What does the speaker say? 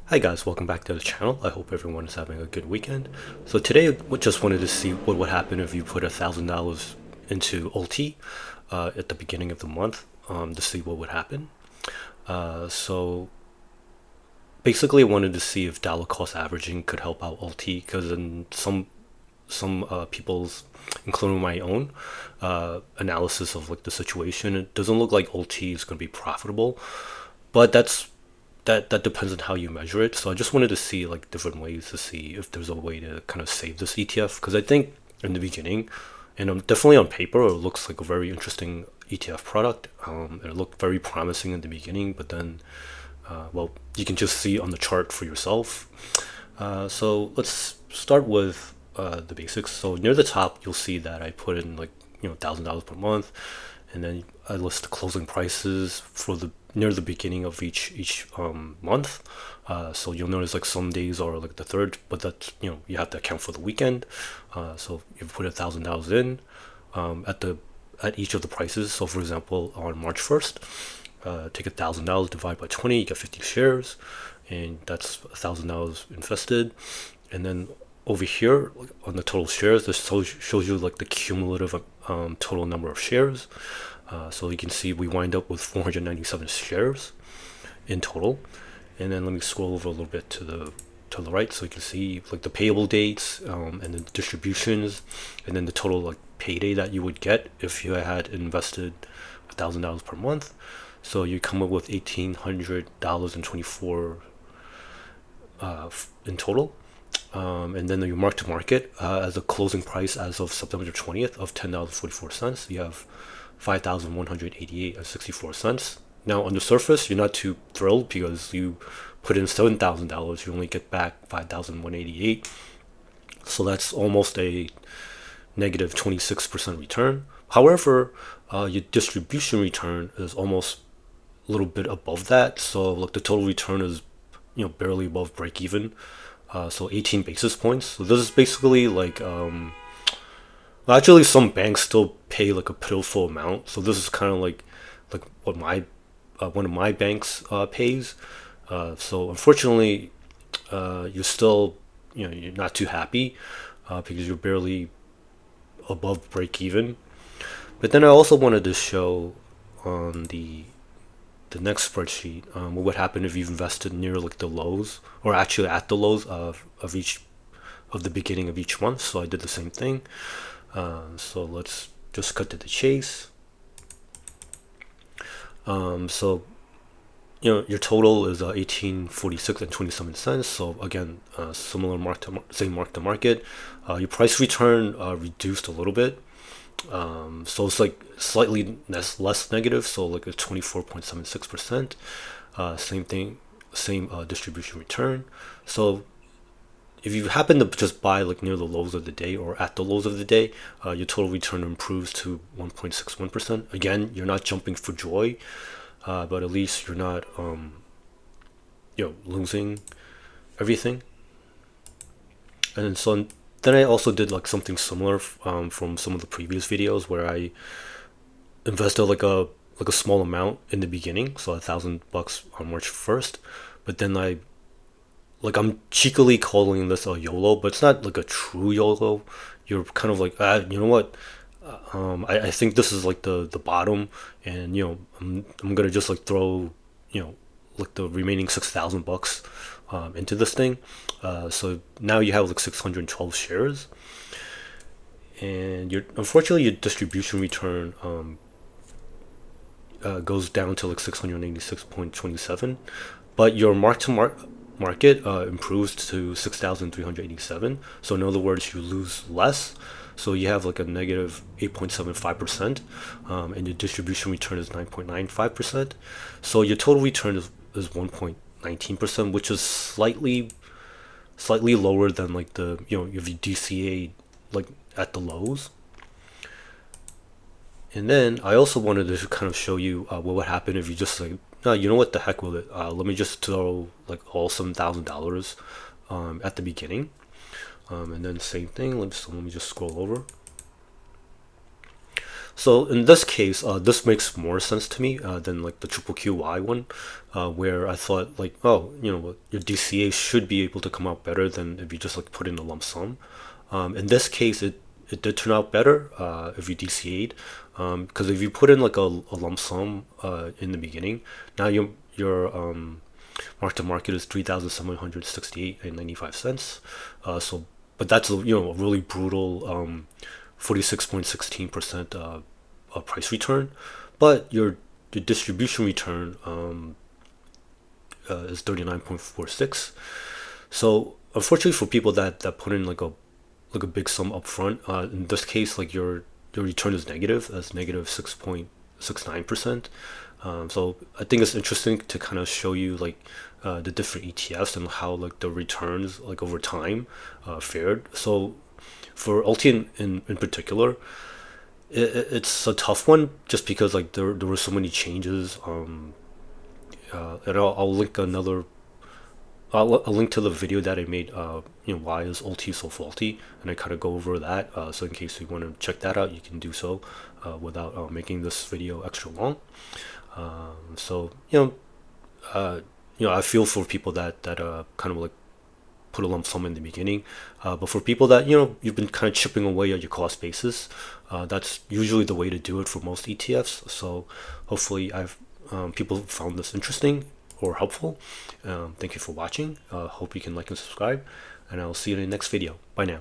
Hi guys, welcome back to the channel. I hope everyone is having a good weekend. So today we just wanted to see what would happen if you put $1,000 into ULTY at the beginning of the month to see what would happen. So basically I wanted to see if dollar cost averaging could help out ULTY, because in some people's, including my own analysis of like the situation, it doesn't look like ULTY is going to be profitable, but that depends on how you measure it. So I just wanted to see like different ways to see if there's a way to kind of save this ETF, because I think in the beginning, and definitely on paper, it looks like a very interesting ETF product. It looked very promising in the beginning, but then, well, you can just see on the chart for yourself. So let's start with the basics. So near the top, you'll see that I put in like $1,000 per month, and then I list the closing prices for the near the beginning of each month. So you'll notice like some days are like the third, but that's you have to account for the weekend. So you put $1,000 in at each of the prices. So for example, on March 1st, take $1,000, divide by 20, you get 50 shares, and that's $1,000 invested. And then over here on the total shares, this shows you like the cumulative total number of shares. So you can see we wind up with 497 shares in total. And then let me scroll over a little bit to the right, so you can see like the payable dates and the distributions, and then the total like payday that you would get if you had invested $1,000 per month. So you come up with $1,800.24 in total. And then you mark to market as a closing price as of September 20th of $10.44. You have 5,188.64 cents. Now on the surface, you're not too thrilled because you put in $7,000, you only get back 5,188. So that's almost a negative 26% return. However, your distribution return is almost a little bit above that. So like the total return is barely above break even. So 18 basis points. So this is basically like actually some banks still pay like a pitiful amount. So this is kind of like what my one of my banks pays. So unfortunately, you're still you're not too happy because you're barely above break even. But then I also wanted to show on the next spreadsheet what would happen if you've invested near like the lows, or actually at the lows of each of the beginning of each month. So I did the same thing. So let's just cut to the chase. So your total is 1846 and 27 cents. So again, similar same mark to market. Your price return reduced a little bit. So it's like slightly less negative, so like a 24.76%. Same thing, same distribution return. So if you happen to just buy like near the lows of the day or at the lows of the day, your total return improves to 1.61%. Again, you're not jumping for joy, but at least you're not losing everything. And so then I also did like something similar from some of the previous videos where I invested like a small amount in the beginning, so $1,000 on March 1st, but then I'm cheekily calling this a YOLO, but it's not like a true YOLO. You're kind of like, you know what? I think this is like the bottom, and I'm gonna just like throw like the remaining $6,000 into this thing. So now you have like 612 shares, and unfortunately your distribution return goes down to like 686.27, but your mark to market improves to 6,387. So in other words, you lose less. So you have like a negative 8.75%, and your distribution return is 9.95%. So your total return is 1.19%, which is slightly lower than like the your DCA like at the lows. And then I also wanted to kind of show you what would happen if you just like, no, you know what, the heck with it. Let me just throw like all $7,000 at the beginning, and then same thing. Let me just scroll over. So in this case, this makes more sense to me than like the triple QY one, where I thought like, oh, your DCA should be able to come out better than if you just like put in a lump sum. In this case, it did turn out better if you DCA'd, because if you put in like a lump sum in the beginning, now your mark to market is 3,768.95 cents. So, but that's a really brutal 46.16% price return, but your distribution return is 39.46. So unfortunately for people that put in like a big sum up front, in this case like your return is negative, as negative 6.69%. So I think it's interesting to kind of show you like the different ETFs and how like the returns like over time fared. So for ULTY in particular, it's a tough one just because like there were so many changes. And I'll link another. I'll link to the video that I made. Why is ULTY so faulty, and I kind of go over that. So in case you want to check that out, you can do so without making this video extra long. So I feel for people that kind of like put a lump sum in the beginning. But for people that you've been kind of chipping away at your cost basis, that's usually the way to do it for most ETFs. So hopefully I've people found this interesting or helpful. Thank you for watching. Hope you can like and subscribe, and I'll see you in the next video. Bye now.